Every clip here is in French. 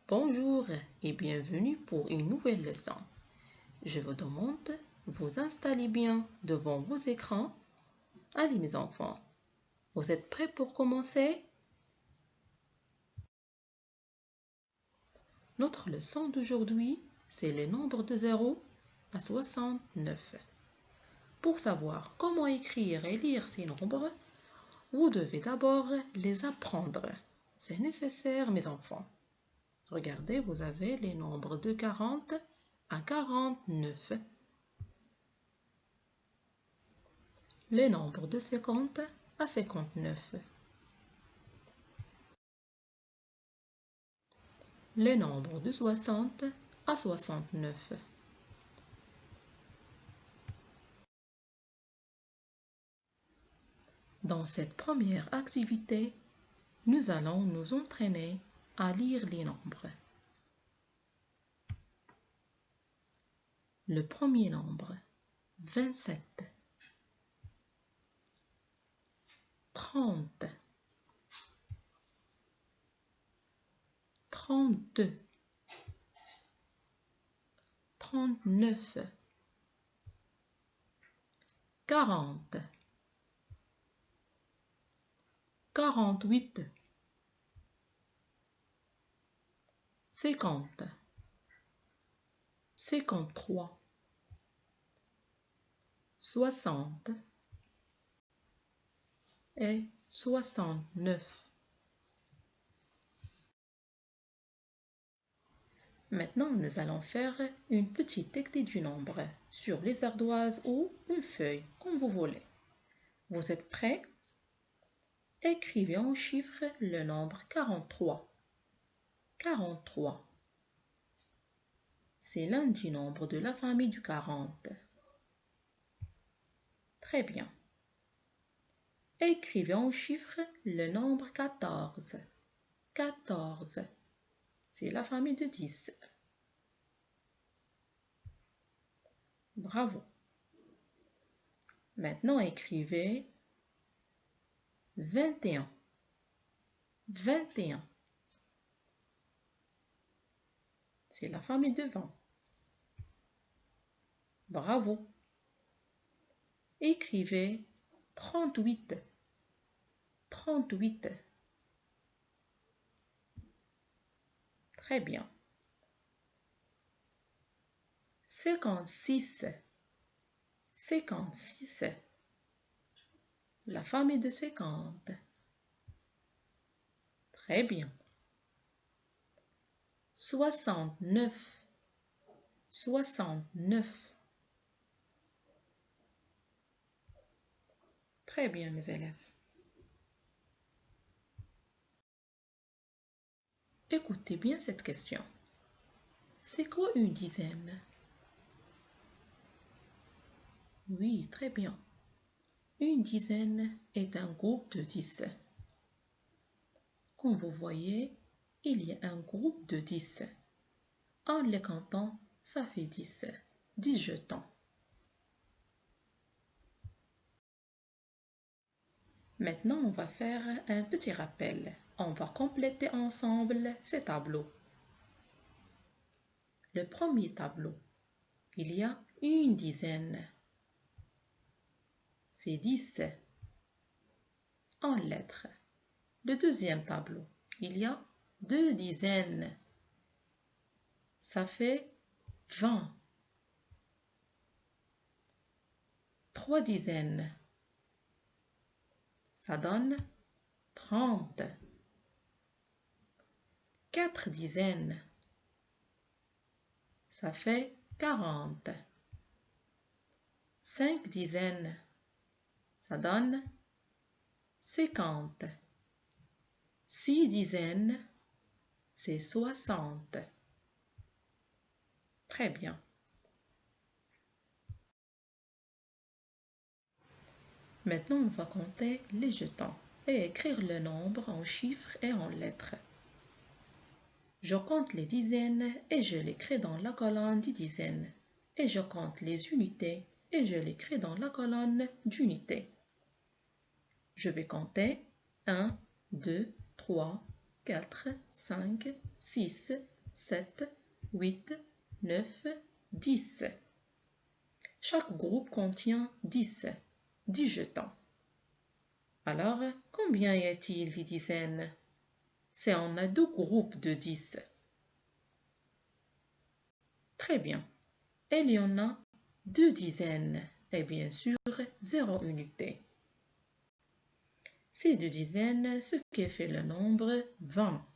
Bonjour et bienvenue pour une nouvelle leçon. Je vous demande de vous installer bien devant vos écrans. Allez mes enfants, vous êtes prêts pour commencer? Notre leçon d'aujourd'hui, c'est les nombres de 0 à 69. Pour savoir comment écrire et lire ces nombres, vous devez d'abord les apprendre. C'est nécessaire mes enfants. Regardez, vous avez les nombres de 40 à 49. Les nombres de 50 à 59. Les nombres de 60 à 69. Dans cette première activité, nous allons nous entraîner à lire les nombres. Le premier nombre, 27, 30, 32, 39, 40, 48, 50, 53, 60 et 69. Maintenant, nous allons faire une petite dictée du nombre sur les ardoises ou une feuille, comme vous voulez. Vous êtes prêts? Écrivez en chiffres le nombre 43. 43. C'est l'un des nombres de la famille du 40. Très bien. Écrivez en chiffres le nombre 14. 14. C'est la famille de 10. Bravo. Maintenant, écrivez 21. 21. C'est la famille de 20. Bravo. Écrivez 38. 38. Très bien. 56. 56. La famille de 50. Très bien. 69. 69. Très bien, mes élèves. Écoutez bien cette question. C'est quoi une dizaine? Oui, très bien. Une dizaine est un groupe de 10. Comme vous voyez, il y a un groupe de 10. En les comptant, ça fait 10. 10 jetons. Maintenant, on va faire un petit rappel. On va compléter ensemble ces tableaux. Le premier tableau, il y a une dizaine. C'est 10 en lettres. Le deuxième tableau, il y a 2 dizaines. Ça fait 20. 3 dizaines. Ça donne 30. 4 dizaines. Ça fait 40. 5 dizaines. Ça donne 50. 6 dizaines, c'est 60. Très bien. Maintenant, on va compter les jetons et écrire le nombre en chiffres et en lettres. Je compte les dizaines et je l'écris dans la colonne des dizaines. Et je compte les unités et je l'écris dans la colonne d'unités. Je vais compter 1, 2, 3, 4, 5, 6, 7, 8, 9, 10. Chaque groupe contient 10 jetons. Alors, combien y a-t-il de dizaines? On a 2 groupes de 10. Très bien. Il y en a 2 dizaines et bien sûr 0 unité. C'est 2 dizaines, ce qui fait le nombre 20.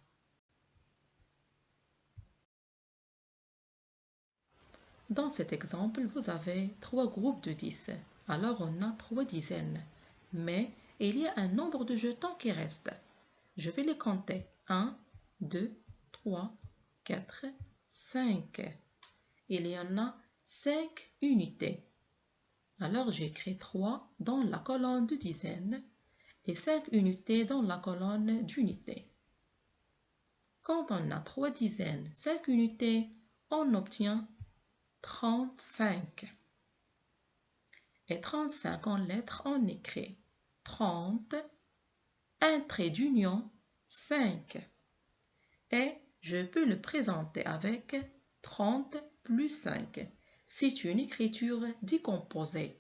Dans cet exemple, vous avez 3 groupes de 10. Alors on a 3 dizaines. Mais il y a un nombre de jetons qui reste. Je vais les compter. 1, 2, 3, 4, 5. Il y en a 5 unités. Alors j'écris 3 dans la colonne de dizaines et 5 unités dans la colonne d'unités. Quand on a 3 dizaines, 5 unités, on obtient 35. Et 35 en lettres, on écrit 30, un trait d'union, 5. Et je peux le présenter avec 30 plus 5. C'est une écriture décomposée.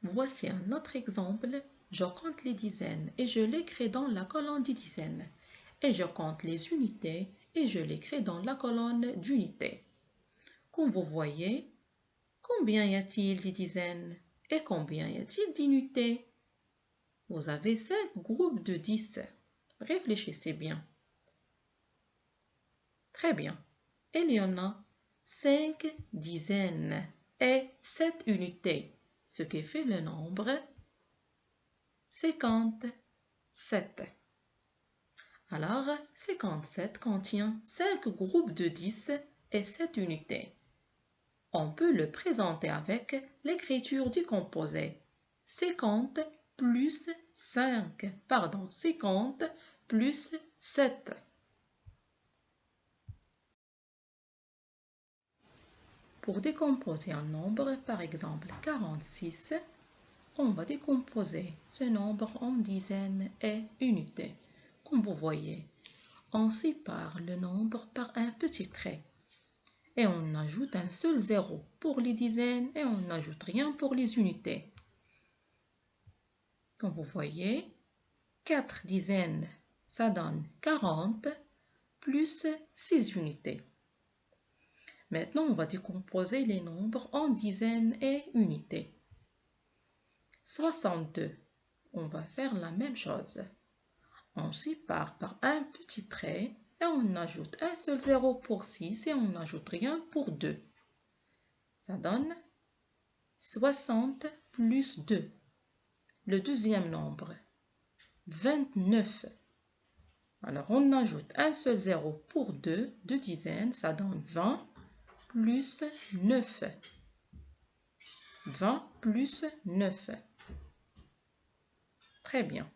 Voici un autre exemple. Je compte les dizaines et je l'écris dans la colonne des dizaines. Et je compte les unités et je l'écris dans la colonne d'unités. Comme vous voyez, combien y a-t-il de dizaines et combien y a-t-il d'unités? Vous avez 5 groupes de 10. Réfléchissez bien. Très bien. Il y en a 5 dizaines et 7 unités, ce qui fait le nombre 57. Alors, 57 contient 5 groupes de 10 et 7 unités. On peut le présenter avec l'écriture décomposée. 50 plus 7. Pour décomposer un nombre, par exemple 46, on va décomposer ce nombre en dizaines et unités. Comme vous voyez, on sépare le nombre par un petit trait. Et on ajoute un seul zéro pour les dizaines et on n'ajoute rien pour les unités. Comme vous voyez, 4 dizaines, ça donne 40 plus 6 unités. Maintenant, on va décomposer les nombres en dizaines et unités. 62, on va faire la même chose. On sépare par un petit trait et on ajoute un seul zéro pour 6 et on n'ajoute rien pour 2. Ça donne 60 plus 2. Le deuxième nombre, 29. Alors on ajoute un seul zéro pour 2 dizaines, ça donne 20 plus 9. 20 plus 9. Très bien.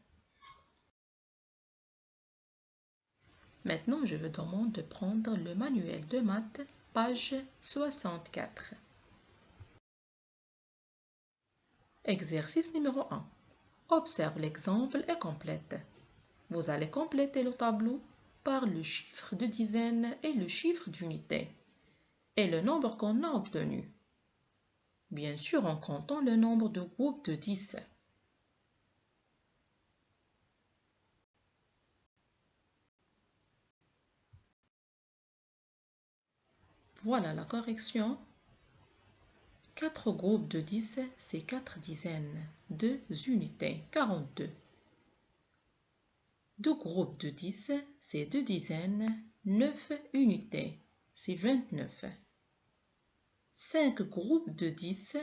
Maintenant, je vous demande de prendre le manuel de maths, page 64. Exercice numéro 1. Observe l'exemple et complète. Vous allez compléter le tableau par le chiffre de dizaines et le chiffre d'unité et le nombre qu'on a obtenu. Bien sûr, en comptant le nombre de groupes de 10. Voilà la correction. 4 groupes de 10, c'est 4 dizaines. 2 unités, 42. 2 groupes de 10, c'est 2 dizaines. 9 unités, c'est 29. 5 groupes de 10,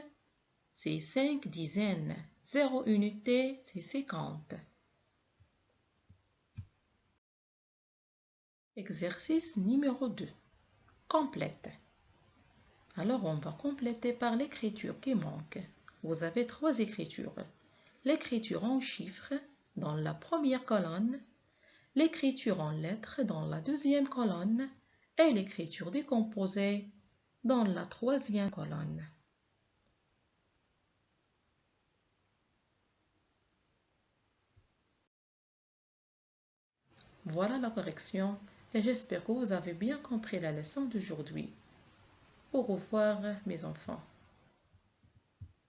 c'est 5 dizaines. 0 unité, c'est 50. Exercice numéro 2. Complète. Alors, on va compléter par l'écriture qui manque. Vous avez 3 écritures. L'écriture en chiffres dans la première colonne, l'écriture en lettres dans la deuxième colonne et l'écriture décomposée dans la troisième colonne. Voilà la correction et j'espère que vous avez bien compris la leçon d'aujourd'hui. Au revoir mes enfants.